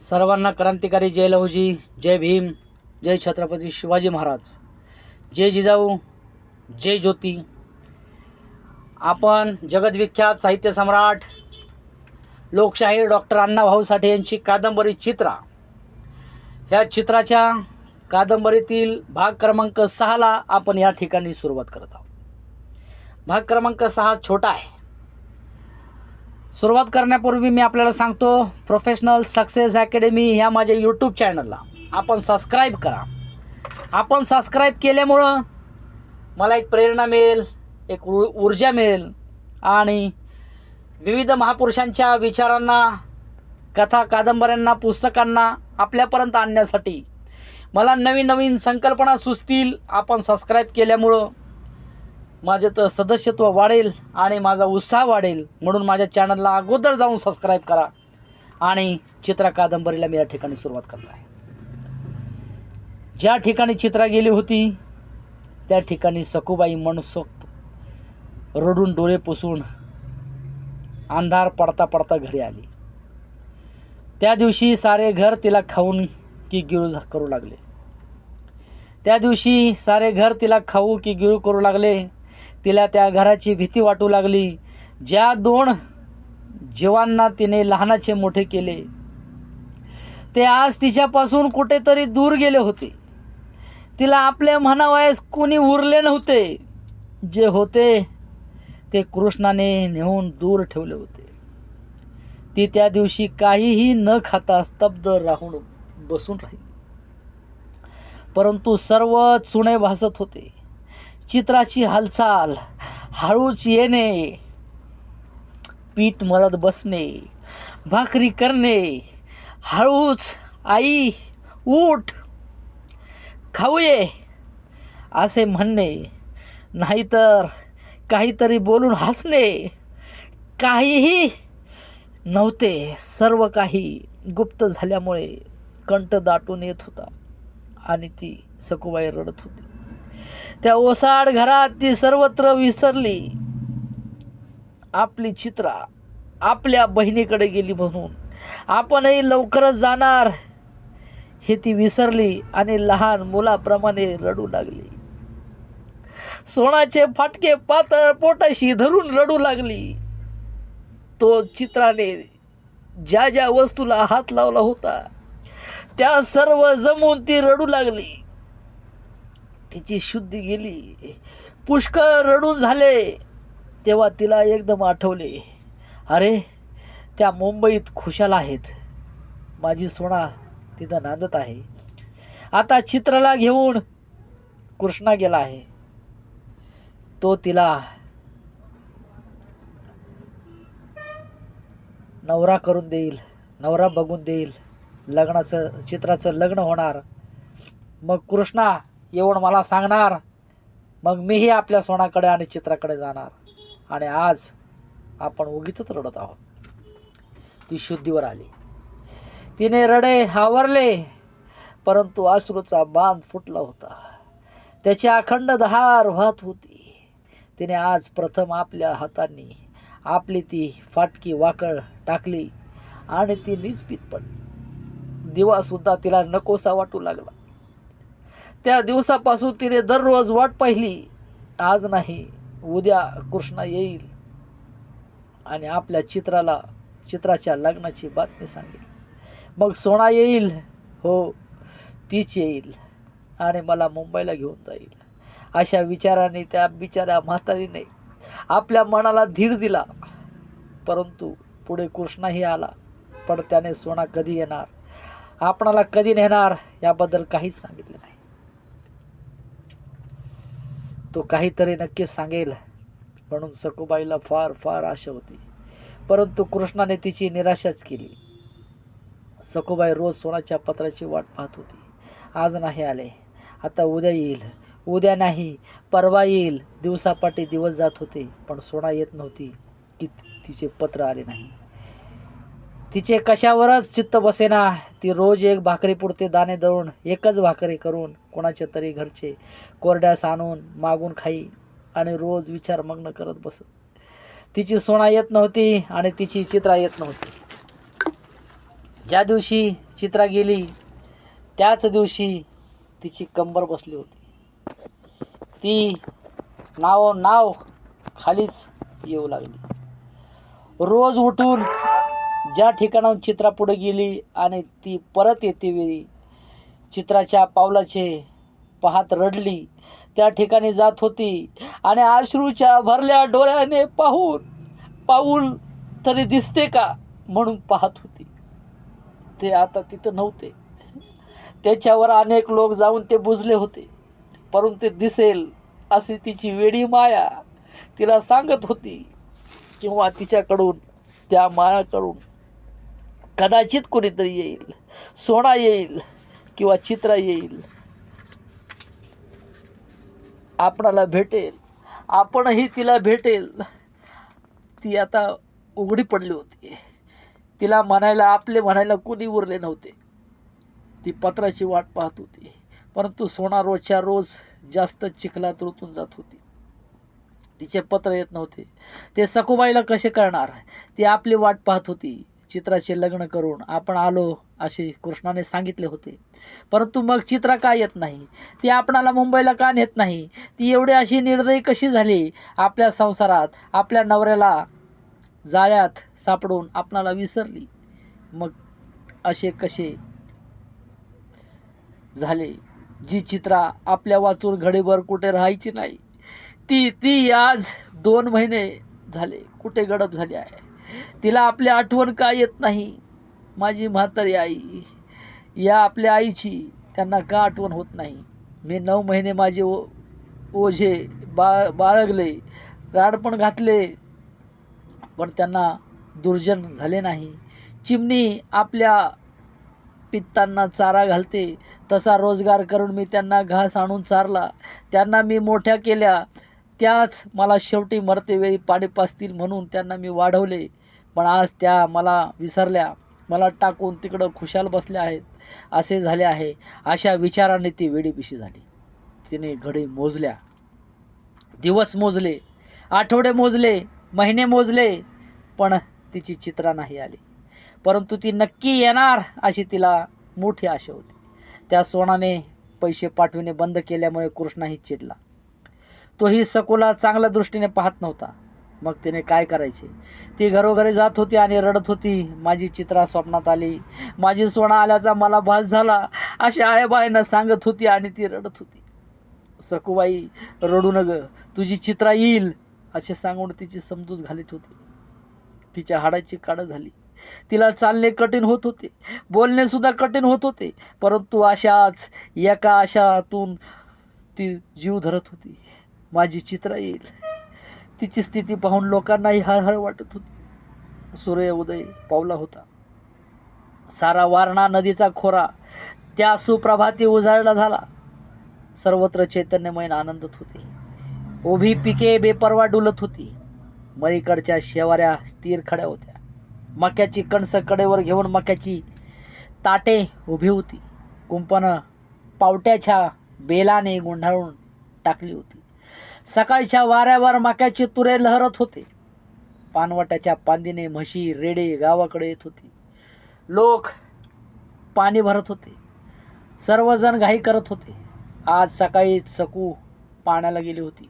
सर्वांना क्रांतिकारी जय लहुजी, जय भीम, जय छत्रपती शिवाजी महाराज, जय जिजाऊ, जय ज्योती. आपण जगद्विख्यात साहित्य सम्राट लोकशाहीर डॉक्टर अण्णाभाऊ साठे यांची कादंबरी चित्रा ह्या चित्राच्या कादंबरीतील भाग क्रमांक 6ला आपण या ठिकाणी सुरुवात करत आहोत. भाग क्रमांक 6 छोटा आहे. सुरुवात करण्यापूर्वी मी आपल्याला सांगतो, प्रोफेशनल सक्सेस अकॅडमी ह्या माझ्या यूट्यूब चॅनलला आपण सबस्क्राईब करा. आपण सबस्क्राईब केल्यामुळं मला एक प्रेरणा मिळेल, एक ऊर्जा मिळेल आणि विविध महापुरुषांच्या विचारांना, कथा, कादंबऱ्यांना, पुस्तकांना आपल्यापर्यंत आणण्यासाठी मला नवीन नवीन संकल्पना सुचतील. आपण सबस्क्राईब केल्यामुळं माझे तर सदस्यत्व वाढेल आणि माझा उत्साह वाढेल. म्हणून माझ्या चॅनलला अगोदर जाऊन सबस्क्राईब करा आणि चित्रा कादंबरीला मी या ठिकाणी सुरुवात करत आहे. ज्या ठिकाणी चित्रा गेली होती त्या ठिकाणी सखूबाई मनसोक्त रडून डोळे पुसून अंधार पडता पडता घरी आली. त्या दिवशी सारे घर तिला खाऊन की गिळू करू लागले. त्या दिवशी सारे घर तिला खाऊ की गिळू करू लागले. तिला त्या घराची भीती वाटू लागली. ज्या 2 जीवांना तिने लहानाचे मोठे केले ते आज तिच्यापासून कुठेतरी दूर गेले होते. तिला आपले म्हणावयास कोणी उरले नव्हते. जे होते ते कृष्णाने नेऊन दूर ठेवले होते. ती त्या दिवशी काहीही न खाता स्तब्ध राहून बसून राहिली. परंतु सर्व चुणे भासत होते. चित्राची हालचाल, हळूच येणे, पीठ मळत बसणे, भाकरी करणे, हळूच आई उठ खाऊ ये असे म्हणणे, नाहीतर काहीतरी बोलून हसणे, काहीही नव्हते. सर्व काही गुप्त झाल्यामुळे कंठ दाटून येत होता आणि ती सखूबाई रडत होती. त्या ओसाड घरात ती सर्वत्र विसरली. आपली चित्रा आपल्या बहिणीकडे गेली म्हणून आपणही लवकरच जाणार हे ती विसरली आणि लहान मुलाप्रमाणे रडू लागली. सोनाचे फाटके पातळ पोटाशी धरून रडू लागली. तो चित्राने ज्या ज्या वस्तूला हात लावला होता त्या सर्व जमून ती रडू लागली. तिची शुद्धी गेली. पुष्कळ रडून झाले तेव्हा तिला एकदम आठवले, अरे त्या मुंबईत खुशाल आहेत. माझी सोना तिथं नांदत आहे. आता चित्राला घेऊन कृष्णा गेला आहे. तो तिला नवरा करून देईल, नवरा बघून देईल. चित्राचं लग्न होणार. मग कृष्णा येऊन मला सांगणार. मग मीही आपल्या सोनाकडे आणि चित्राकडे जाणार. आणि आज आपण उगीच रडत आहोत. ती शुद्धीवर आली. तिने रडे आवरले, परंतु अश्रूचा बांध फुटला होता. त्याची अखंड धार वाहत होती. तिने आज प्रथम आपल्या हातांनी आपली ती फाटकी वाकळ टाकली आणि ती निस्पित पडली. दिवासुद्धा तिला नकोसा वाटू लागला. त्या दिवसापासून तिने दररोज वाट पाहिली. आज नाही, उद्या कृष्णा येईल आणि आपल्या चित्राच्या लग्नाची बातमी सांगेल. मग सोना येईल, हो तीच येईल आणि मला मुंबईला घेऊन जाईल. अशा विचाराने त्या बिचाऱ्या म्हातारीने आपल्या मनाला धीर दिला. परंतु पुढे कृष्णाही आला, पण त्याने सोना कधी येणार, आपणाला कधी नेणार याबद्दल काहीच सांगितले नाही. तो काहीतरी नक्कीच सांगेल म्हणून सखूबाईला फार फार आशा होती. परंतु कृष्णाने तिची निराशाच केली. सखूबाई रोज सोनाच्या पत्राची वाट पाहत होती. आज नाही आले, आता उद्या येईल, उद्या नाही परवा येईल. दिवसापाठी दिवस जात होते पण सोना येत नव्हती की तिचे पत्र आले नाही. तिचे कशावरच चित्त बसेना. ती रोज एक भाकरीपुरते दाणे दळून एकच भाकरी करून कोणाच्या तरी घरचे कोरड्यास आणून मागून खाई आणि रोज विचारमग्न करत बसत. तिची सोना येत नव्हती आणि तिची चित्रा येत नव्हती. ज्या दिवशी चित्रा गेली त्याच दिवशी तिची कंबर बसली होती. ती नाव खालीच येऊ लागली. रोज उठून ज्या ठिकाणाहून चित्रा पुढे गेली आणि ती परत येते वेळी चित्राच्या पावलाचे पाहत रडली. त्या ठिकाणी जात होती आणि अश्रूच्या भरल्या डोळ्याने पाऊल तरी दिसते का म्हणून पाहत होती. ते आता तिथं नव्हते. त्याच्यावर अनेक लोक जाऊन ते बुजले होते, परंतु ते दिसेल अशी तिची वेडी माया तिला सांगत होती, किंवा तिच्याकडून त्या मायाकडून कदाचित कोणीतरी येईल, सोना येईल किंवा चित्रा येईल, आपणाला भेटेल, आपणही तिला भेटेल. ती आता उघडी पडली होती. तिला म्हणायला कोणी उरले नव्हते. ती पत्राची वाट पाहत होती, परंतु सोना रोजच्या रोज जास्त चिखलात रुतून जात होती. तिचे पत्र येत नव्हते. ते सखूबाईला कसे करणार? ती आपली वाट पाहत होती. चित्राचे लग्न करून आपण आलो असे कृष्णाने सांगितले होते, परंतु मग चित्रा का येत नाही? ती आपणाला मुंबईला का नेत नाही? ती एवढी अशी निर्दयी कशी झाली? आपल्या संसारात आपल्या नवऱ्याला जाळ्यात सापडून आपणाला विसरली. मग असे कसे झाले? जी चित्रा आपल्या वाचून घडीभर कुठे राहायची नाही, ती आज 2 महिने झाले कुठे गडप झाली आहे. तिला आपली आठवण का येत नाही? माझी म्हातारी आई, या आपल्या आईची त्यांना का आठवण होत नाही? मी 9 महिने माझे ओझे बाळगले, राडपण घातले, पण त्यांना दुर्जन झाले नाही. चिमणी आपल्या पित्तांना चारा घालते, तसा रोजगार करून मी त्यांना घास आणून चारला, त्यांना मी मोठ्या केल्या. त्याच मला शेवटी मरतेवेळी पाणी पाजतील म्हणून त्यांना मी वाढवले, पण आज त्या मला विसरल्या, मला टाकून तिकडं खुशाल बसल्या आहेत. असे झाले आहे. अशा विचाराने ती वेडीपिशी झाली. तिने घडी मोजल्या, दिवस मोजले, आठवडे मोजले, महिने मोजले, पण तिची चित्रा नाही आली. परंतु ती नक्की येणार अशी तिला मोठी आशा होती. त्या सोनाने पैसे पाठविणे बंद केल्यामुळे कृष्णाही चिडला. तोही सखूला चांगल्या दृष्टीने पाहत नव्हता. मग तिने काय करायचे? ती घरोघरी जात होती आणि रडत होती. माझी चित्रा स्वप्नात आली, माझी सोना आल्याचा मला भास झाला अशी आईबाईंना सांगत होती आणि ती रडत होती. सखूबाई, रडू नग, तुझी चित्रा येईल असे सांगून तिची समजूत घालीत होती. तिच्या हाडाची काढ झाली. तिला चालणे कठीण होत होते, बोलणे सुद्धा कठीण होत होते, परंतु अशाच एका आशातून ती जीव धरत होती. माझी चित्रा येईल. तिची स्थिती पाहून लोकांनाही हळहळ वाटत होती. सूर्य उदय पावला होता. सारा वारणा नदीचा खोरा त्या सुप्रभाती उजाळला झाला. सर्वत्र चैतन्यमय आनंदत होते. उभी पिके बेपरवा डुलत होती. मळीकडच्या शेवाऱ्या स्थिर खड्या होत्या. मक्याची कणसं कडेवर घेऊन मक्याची ताटे उभी होती. कुंपणं पावट्याच्या बेलाने गुंडाळून टाकली होती. सकाळच्या वाऱ्यावर मक्याची तुरे लहरत होते. पानवट्याच्या पांदीने म्हशी रेडे गावाकडे येत होती. लोक पाणी भरत होते. सर्वजण घाई करत होते. आज सकाळी सकू पाण्याला गेली होती.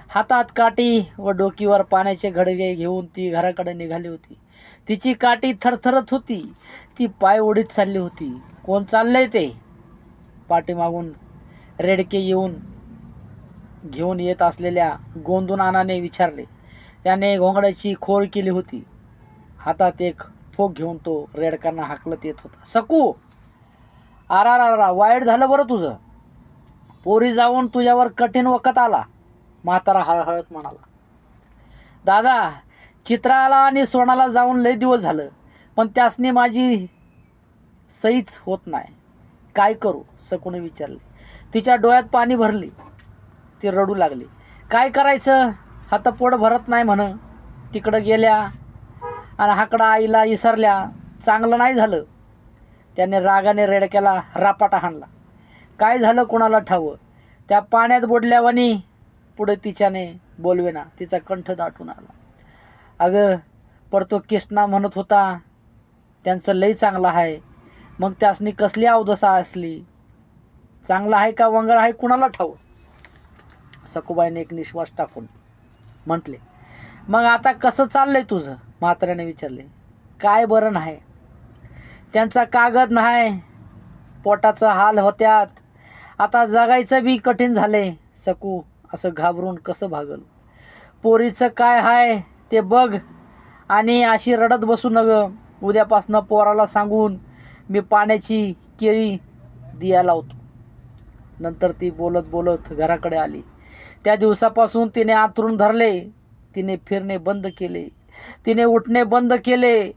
हातात काठी व डोकीवर पाण्याचे घडगे घेऊन ती घराकडे निघाली होती. तिची काठी थरथरत होती. ती पाय ओढीत चालली होती. कोण चाललंय ते? पाठीमागून रेडके घेऊन येत असलेल्या गोंदूनानाने विचारले. त्याने घोंगड्याची खोड केली होती. हातात एक फोक घेऊन तो रेडकांना हाकलत येत होता. सकू, आरा वाईट झालं बरं तुझं. पोरी जाऊन तुझ्यावर कठीण वखत आला, म्हातारा हळहळत म्हणाला. दादा, चित्राला आणि सोनाला जाऊन लय दिवस झालं, पण त्यासनी माझी सहीच होत नाही. काय करू? सकूने विचारले. तिच्या डोळ्यात पाणी भरले. ती रडू लागली. काय करायचं? हातपोट भरत नाही म्हण. तिकडं गेल्या आणि हाकडा आईला विसरल्या. चांगलं नाही झालं. त्याने रागाने रेडक्याला रापाटा हाणला. काय झालं कोणाला ठावं. त्या पाण्यात बुडल्यावानी पुढे तिच्याने बोलवेना. तिचा कंठ दाटून आला. अगं, पर तो कृष्णा म्हणत होता त्यांचं लई चांगलं आहे. मग त्यासनी कसली अवदशा असली, चांगला आहे का वंगळ आहे कुणाला ठाऊ. सखूबाईने एक निश्वास टाकून म्हटले, मग आता कसं चाललंय तुझं. म्हाताऱ्याने विचारले. काय बरं नाही, त्यांचा कागद नाही, पोटाचा हाल होत्यात, आता जगायचं बी कठीण झालंय. सकू असं घाबरून कसं भागल. पोरीचं काय हाय ते बघ आणि अशी रडत बसू नग. उद्यापासनं पोराला सांगून मी पाण्याची केळी दिया लावतो. नंतर ती बोलत बोलत घराकडे आली. त्या दिवसापासून तिने आतरून धरले, तिने फिरणे बंद केले, तिने उठणे बंद केले.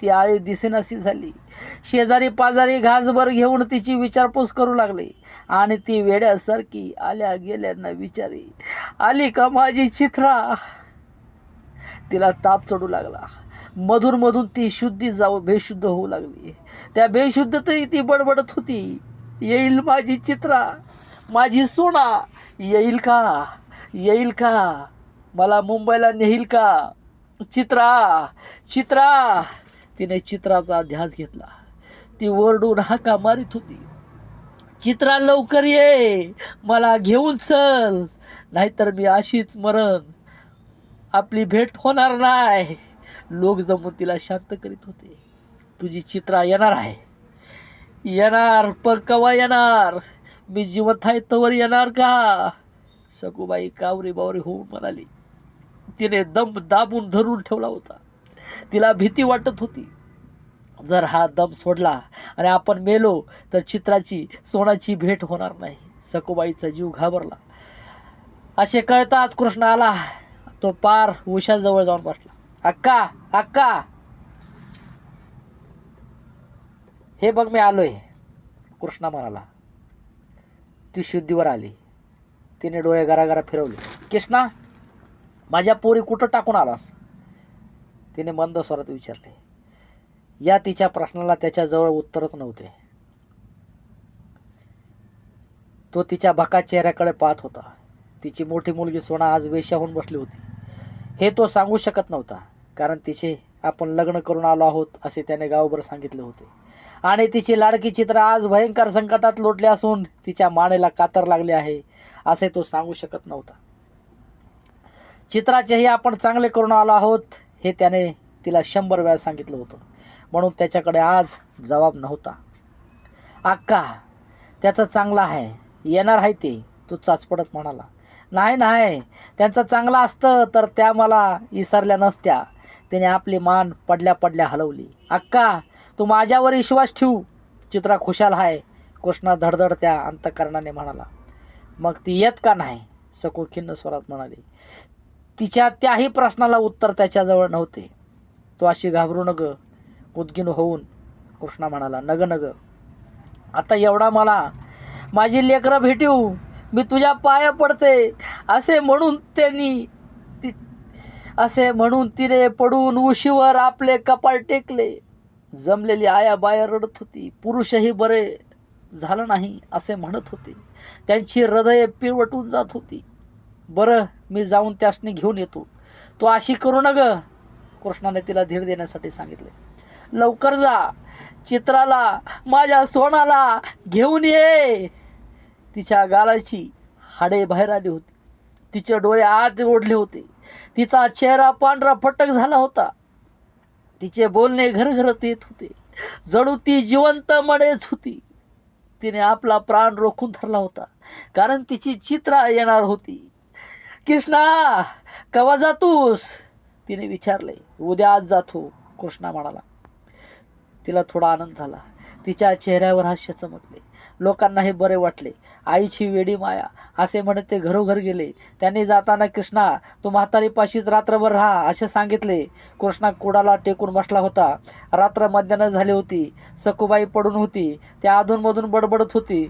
ती आळी दिसेनाशी झाली. शेजारी पाजारी घासभर घेऊन तिची विचारपूस करू लागले आणि ती वेड्यासारखी आल्या गेल्यांना विचारी, आली का माझी चित्रा. तिला ताप चढू लागला. मधून मधून ती शुद्धी जाऊ बेशुद्ध होऊ लागली. त्या बेशुद्धतही ती बडबडत होती, येईल माझी चित्रा, माझी सोना, येईल का, येईल का, मला मुंबईला नेईल का, चित्रा, चित्रा. तिने चित्राचा ध्यास घेतला. ती ओरडून हाका मारित होती, चित्रा लवकर ये, मला घेऊन चल, नाहीतर मी अशीच मरण, आपली भेट होणार नाही. लोक जमून तिला शांत करीत होते. तुझी चित्रा येणार आहे, येणार, पण केव्हा येणार, मी जिवंत आहे तवर येणार का. सखूबाई कावरी बावरी होऊन म्हणाली. तिने दम दाबून धरून ठेवला होता. तिला भीती वाटत होती, जर हा दम सोडला आणि आपण मेलो तर चित्राची सोनाची भेट होणार नाही. सखूबाईचा जीव घाबरला. असे कळताच कृष्ण आला. तो पार उशाजवळ जाऊन बसला. अक्का, अक्का, हे बघ मी आलोय. कृष्णा म्हणाला. ती शुद्धीवर आली. तिने डोळे गरागरा फिरवले. कृष्णा, माझ्या पोरी कुठं टाकून आलास, तिने मंद स्वरात विचारले. या तिच्या प्रश्नाला त्याच्याजवळ उत्तरच नव्हते. तो तिच्या भका चेहऱ्याकडे पाहत होता. तिची मोठी मुलगी सोना आज वेश्या होऊन बसली होती हे तो सांगू शकत नव्हता, कारण तिचे आपण लग्न करून आलो आहोत असे त्याने गावभर सांगितले होते. आणि तिची लाडकी चित्रा आज भयंकर संकटात लोटली असून तिच्या मानेला कातर लागले आहे असे तो सांगू शकत नव्हता. चित्राचेही आपण चांगले करून आलो आहोत हे त्याने तिला 100 वेळा सांगितलं होतं, म्हणून त्याच्याकडे आज जबाब नव्हता. अक्का, त्याचं चांगलं आहे, येणार आहे ते, तो चाचपडत म्हणाला. नाही नाही, त्यांचं चांगलं असतं तर त्या मला विसरल्या नसत्या. तिने आपली मान पडल्या पडल्या हलवली. अक्का, तू माझ्यावर विश्वास ठेवू, चित्रा खुशाल आहे, कृष्णा धडधडत्या अंतःकरणाने म्हणाला. मग ती येत का नाही, सकू खिन्न स्वरात म्हणाली. तिच्या त्याही प्रश्नाला उत्तर त्याच्याजवळ नव्हते. तो अशी घाबरू नग, उद्गिन होऊन कृष्णा म्हणाला. नग नग, आता एवढा मला माझी लेकरं भेटू, मी तुझ्या पाया पडते असे म्हणून तिने पडून उशीवर आपले कपाळ टेकले. जमलेली आया बाया रडत होती. पुरुषही बरे झालं नाही असे म्हणत होते. त्यांची हृदये पिळवटून जात होती. बरं, मी जाऊन त्यासनी घेऊन येतो, तो अशी करू नग, कृष्णाने तिला धीर देण्यासाठी सांगितले. लवकर जा, चित्राला, माझ्या सोनाला घेऊन ये. तिच्या गालाची हाडे बाहेर आली होती. तिचे डोळे आत ओढले होते. तिचा चेहरा पांढरा फटक झाला होता. तिचे बोलणे घरघरत येत होते. जणू ती जिवंत मडेच होती. तिने आपला प्राण रोखून धरला होता, कारण तिची चित्रा येणार होती. कृष्णा, कवा जातोस, तिने विचारले. उद्या आज जातो, कृष्णा म्हणाला. तिला थोडा आनंद झाला. तिच्या चेहऱ्यावर हास्य चमकले. लोकांनाही बरे वाटले. आईची वेडी माया असे म्हणत ते घरोघर गेले. त्यांनी जाताना, कृष्णा, तू म्हातारीपाशीच रात्रभर राहा असे सांगितले. कृष्णा कुडाला टेकून बसला होता. रात्र मध्यान्ह झाली होती. सखूबाई पडून होती. त्या अधूनमधून बडबडत होती.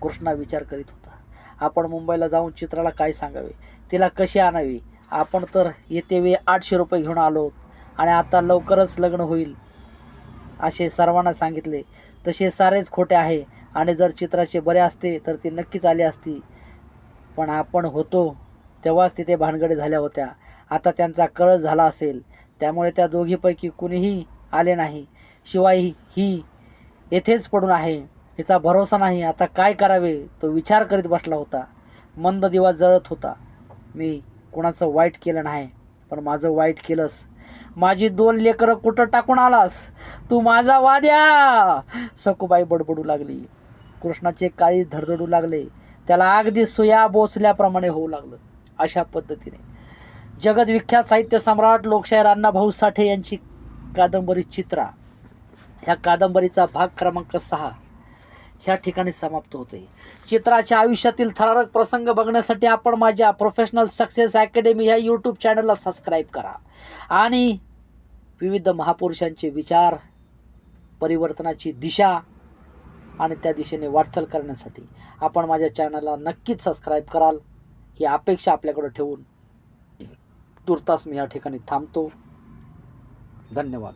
कृष्णा विचार करीत होता, आपण मुंबईला जाऊन चित्राला काय सांगावे, तिला कशी आणावी. आपण तर येते वेळी 800 रुपये घेऊन आलो आणि आता लवकरच लग्न होईल असे सर्वांना सांगितले. तसे सारेच खोटे आहे आणि जर चित्राचे बरे असते तर ती नक्कीच आली असती. पण आपण होतो तेव्हाच तिथे भानगडी झाल्या होत्या. आता त्यांचा कळस झाला असेल, त्यामुळे त्या दोघीपैकी कुणीही आले नाही. शिवाय ही येथेच पडून आहे. तिचा भरोसा नाही. आता काय करावे तो विचार करीत बसला होता. मंद दिवा जळत होता. मी कोणाचं वाईट केलं नाही, पण माझं वाईट केलंस. माझी 2 लेकरं कुठं टाकून आलास तू माझा वाद्या. सखूबाई बडबडू लागली. कृष्णाचे काळी धडधडू लागले. त्याला अगदी सुया बोचल्याप्रमाणे होऊ लागलं. अशा पद्धतीने जगदविख्यात साहित्य सम्राट लोकशाहीर अण्णाभाऊ साठे यांची कादंबरी चित्रा, ह्या कादंबरीचा भाग क्रमांक 6 ह्या ठिकाणी समाप्त होते. चित्राच्या आयुष्यातील थरारक प्रसंग बघण्यासाठी आपण माझ्या प्रोफेशनल सक्सेस अकॅडमी ह्या यूट्यूब चॅनलला सबस्क्राईब करा आणि विविध महापुरुषांचे विचार, परिवर्तनाची दिशा आणि त्या दिशेने वाटचाल करण्यासाठी आपण माझ्या चॅनलला नक्कीच सबस्क्राईब कराल ही अपेक्षा आपल्याकडे ठेवून तुर्तास मी या ठिकाणी थांबतो. धन्यवाद.